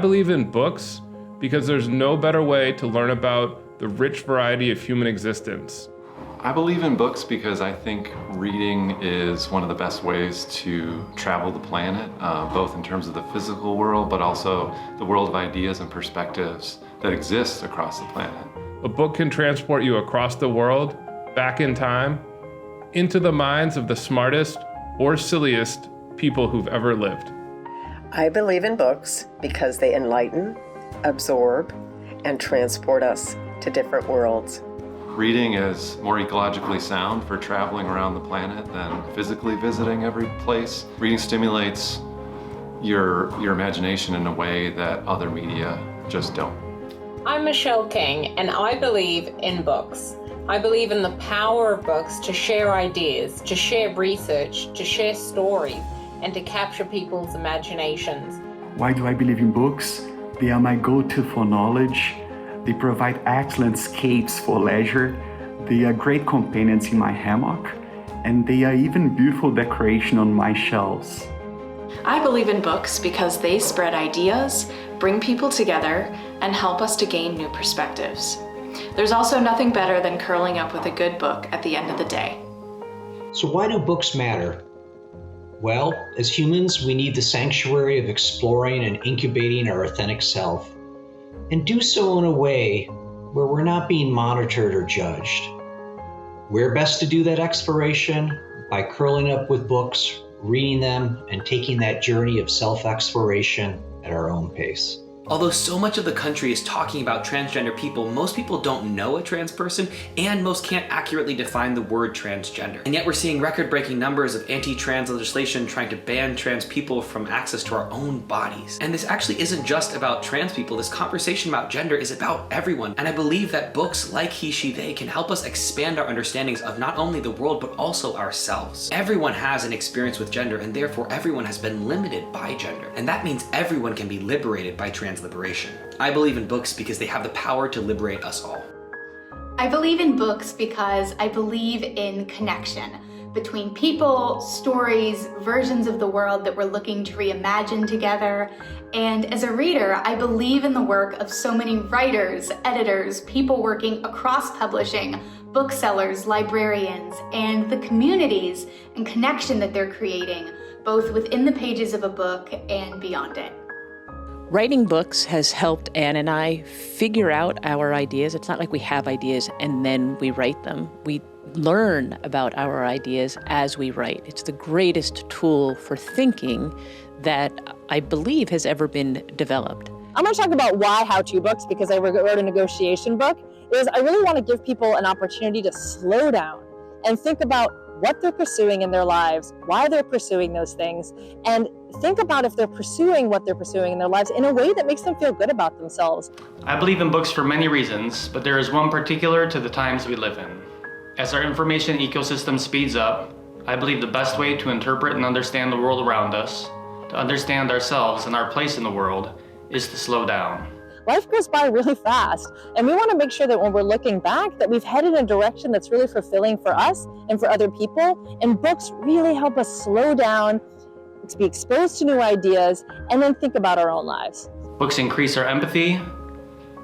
believe in books because there's no better way to learn about the rich variety of human existence. I believe in books because I think reading is one of the best ways to travel the planet, both in terms of the physical world, but also the world of ideas and perspectives that exist across the planet. A book can transport you across the world, back in time, into the minds of the smartest or silliest people who've ever lived. I believe in books because they enlighten, absorb, and transport us to different worlds. Reading is more ecologically sound for traveling around the planet than physically visiting every place. Reading stimulates your imagination in a way that other media just don't. I'm Michelle King, and I believe in books. I believe in the power of books to share ideas, to share research, to share stories, and to capture people's imaginations. Why do I believe in books? They are my go-to for knowledge. They provide excellent escapes for leisure. They are great companions in my hammock, and they are even beautiful decoration on my shelves. I believe in books because they spread ideas, bring people together, and help us to gain new perspectives. There's also nothing better than curling up with a good book at the end of the day. So why do books matter? Well, as humans, we need the sanctuary of exploring and incubating our authentic self, and do so in a way where we're not being monitored or judged. Where best to do that exploration? By curling up with books, reading them, and taking that journey of self-exploration at our own pace. Although so much of the country is talking about transgender people, most people don't know a trans person, and most can't accurately define the word transgender. And yet we're seeing record-breaking numbers of anti-trans legislation trying to ban trans people from access to our own bodies. And this actually isn't just about trans people. This conversation about gender is about everyone. And I believe that books like He, She, They can help us expand our understandings of not only the world, but also ourselves. Everyone has an experience with gender, and therefore everyone has been limited by gender. And that means everyone can be liberated by trans liberation. I believe in books because they have the power to liberate us all. I believe in books because I believe in connection between people, stories, versions of the world that we're looking to reimagine together. And as a reader, I believe in the work of so many writers, editors, people working across publishing, booksellers, librarians, and the communities and connection that they're creating, both within the pages of a book and beyond it. Writing books has helped Anne and I figure out our ideas. It's not like we have ideas and then we write them. We learn about our ideas as we write. It's the greatest tool for thinking that I believe has ever been developed. I'm going to talk about why how-to books because I wrote a negotiation book. I really want to give people an opportunity to slow down and think about what they're pursuing in their lives, why they're pursuing those things, and think about if they're pursuing what they're pursuing in their lives in a way that makes them feel good about themselves. I believe in books for many reasons, but there is one particular to the times we live in. As our information ecosystem speeds up, I believe the best way to interpret and understand the world around us, to understand ourselves and our place in the world, is to slow down. Life goes by really fast, and we want to make sure that when we're looking back that we've headed in a direction that's really fulfilling for us and for other people, and books really help us slow down, to be exposed to new ideas, and then think about our own lives. Books increase our empathy,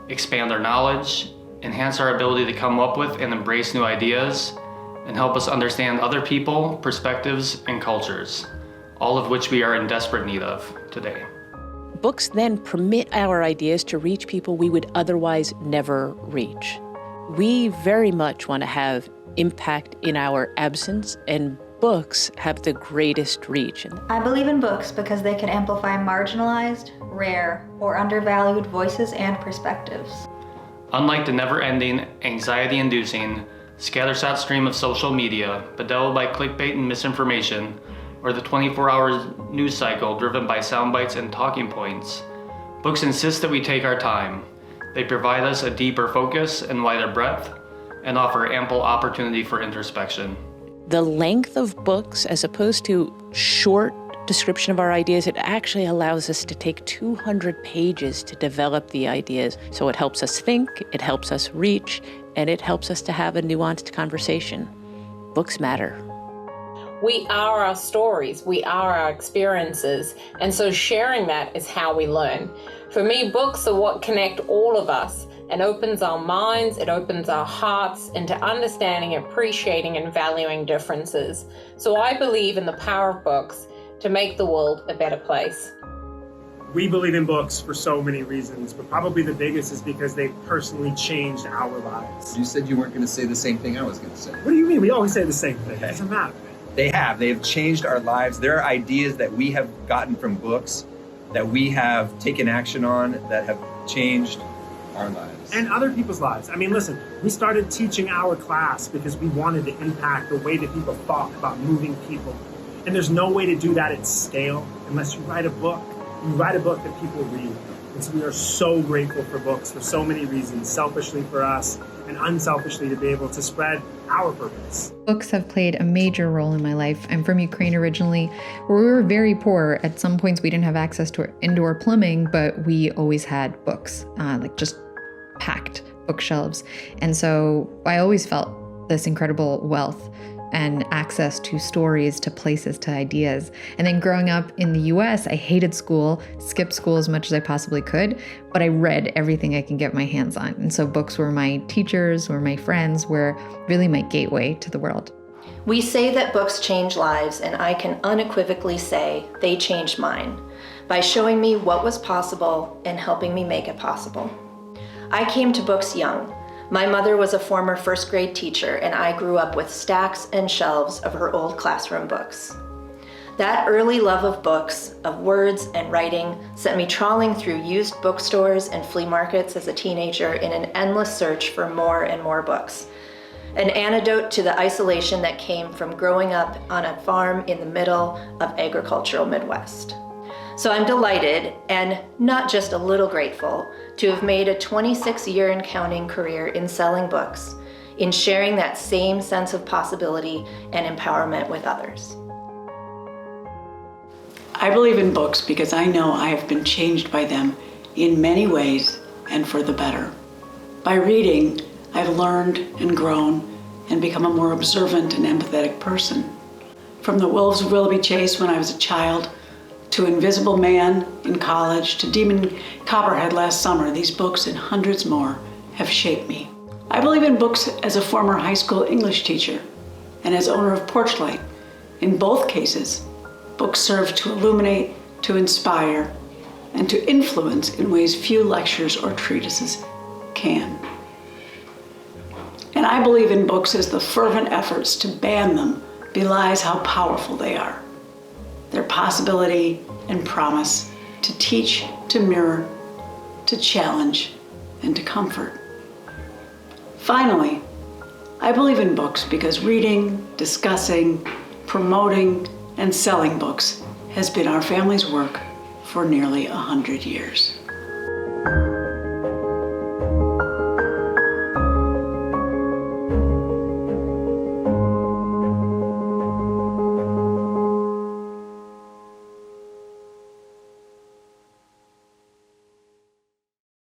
expand our knowledge, enhance our ability to come up with and embrace new ideas, and help us understand other people, perspectives, and cultures, all of which we are in desperate need of today. Books then permit our ideas to reach people we would otherwise never reach. We very much want to have impact in our absence, and books have the greatest reach. I believe in books because they can amplify marginalized, rare, or undervalued voices and perspectives. Unlike the never-ending, anxiety-inducing, scattershot stream of social media, bedeviled by clickbait and misinformation, or the 24-hour news cycle driven by sound bites and talking points, books insist that we take our time. They provide us a deeper focus and wider breadth, and offer ample opportunity for introspection. The length of books, as opposed to short description of our ideas, it actually allows us to take 200 pages to develop the ideas. So it helps us think, it helps us reach, and it helps us to have a nuanced conversation. Books matter. We are our stories, we are our experiences, and so sharing that is how we learn. For me, books are what connect all of us and opens our minds, it opens our hearts into understanding, appreciating, and valuing differences. So I believe in the power of books to make the world a better place. We believe in books for so many reasons, but probably the biggest is because they personally changed our lives. You said you weren't going to say the same thing I was going to say. What do you mean? We always say the same thing. It doesn't matter. They have. They've changed our lives. There are ideas that we have gotten from books that we have taken action on that have changed our lives. And other people's lives. I mean, listen, we started teaching our class because we wanted to impact the way that people thought about moving people. And there's no way to do that at scale unless you write a book. You write a book that people read. And so we are so grateful for books for so many reasons, selfishly for us and unselfishly to be able to spread our purpose. Books have played a major role in my life. I'm from Ukraine originally, where we were very poor. At some points, we didn't have access to indoor plumbing, but we always had books, like just packed bookshelves. And so I always felt this incredible wealth and access to stories, to places, to ideas. And then growing up in the US, I hated school, skipped school as much as I possibly could, but I read everything I can get my hands on. And so books were my teachers, were my friends, were really my gateway to the world. We say that books change lives, and I can unequivocally say they changed mine by showing me what was possible and helping me make it possible. I came to books young. My mother was a former first grade teacher, and I grew up with stacks and shelves of her old classroom books. That early love of books, of words and writing, sent me trawling through used bookstores and flea markets as a teenager in an endless search for more and more books. An antidote to the isolation that came from growing up on a farm in the middle of agricultural Midwest. So I'm delighted, and not just a little grateful, to have made a 26-year and counting career in selling books, in sharing that same sense of possibility and empowerment with others. I believe in books because I know I have been changed by them in many ways and for the better. By reading, I've learned and grown and become a more observant and empathetic person. From The Wolves of Willoughby Chase when I was a child, to Invisible Man in college, to Demon Copperhead last summer, these books and hundreds more have shaped me. I believe in books as a former high school English teacher and as owner of Porchlight. In both cases, books serve to illuminate, to inspire, and to influence in ways few lectures or treatises can. And I believe in books as the fervent efforts to ban them belies how powerful they are. Their possibility and promise to teach, to mirror, to challenge, and to comfort. Finally, I believe in books because reading, discussing, promoting, and selling books has been our family's work for nearly 100 years.